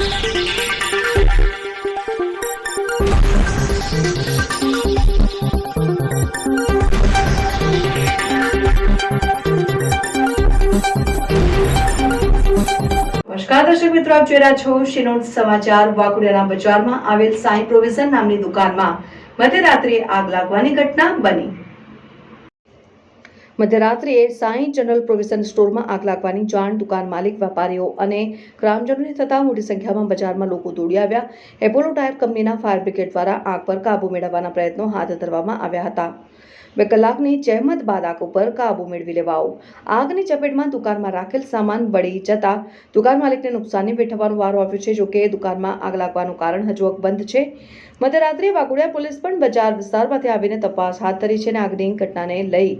નમસ્કાર દર્શક મિત્રો, આપ જોઈ રહ્યા છો શિનોર સમાચાર। વાઘોડિયાના બજારમાં આવેલ સાંઈ પ્રોવિઝન નામની દુકાનમાં મધ્યરાત્રિએ આગ લાગવાની ઘટના બની। મધ્યરાત્રિએ સાંઈ જનરલ પ્રોવિઝન સ્ટોરમાં આગ લાગવાની જાણ દુકાન માલિક, વેપારીઓ અને ગ્રામજનોને થતા મોટી સંખ્યામાં બજારમાં લોકો દોડી આવ્યા। એપોલો ટાયર કંપનીના ફાયર બ્રિગેડ દ્વારા આગ પર કાબુ મેળવવાના પ્રયત્નો હાથ ધરવામાં આવ્યા હતા। 2 કલાકની જહેમત બાદ આગ ઉપર કાબુ મેળવી લેવાયો। આગની ચપેટમાં દુકાનમાં રાખેલ સામાન બળી જતા દુકાન માલિકને નુકસાની વેઠવવાનો વારો આવ્યો છે। જોકે દુકાનમાં આગ લાગવાનું કારણ હજુ અકબંધ છે। મધ્યરાત્રિએ વાઘોડિયા પોલીસ પણ બજાર વિસ્તારમાંથી આવીને તપાસ હાથ ધરી છે અને આગની ઘટનાને લઈ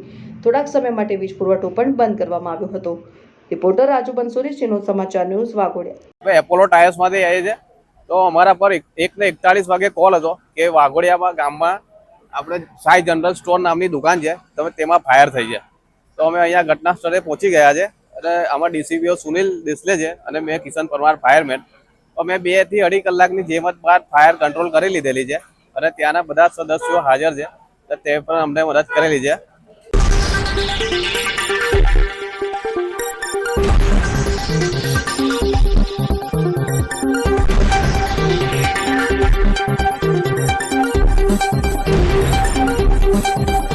થોડાક સમય માટે વીજ પુરવઠો પણ બંધ કરવામાં આવ્યો હતો। રિપોર્ટર રાજુ બંસોરી, શિનોર સમાચાર ન્યૂઝ, વાઘોડિયા। એપોલો ટાયર્સમાંથી આવી છે તો અમારા પર 1:41 વાગે કોલ હતો કે વાઘોડિયામાં ગામમાં આપણે સાઈ જનરલ સ્ટોર નામની દુકાન છે, તમે તેમાં ફાયર થઈ છે। તો અમે અહીંયા ઘટના સ્થળે પહોંચી ગયા છે અને આમાં ડીસીપીઓ સુનિલ દેસલે છે અને મેં કિશન પરમાર ફાયરમેન। અમે 2 થી 2.5 કલાકની જહેમત બાદ ફાયર કંટ્રોલ કરી લીધેલી છે અને ત્યાંના બધા સદસ્યો હાજર છે તો તે પણ અમને મદદ કરેલી છે।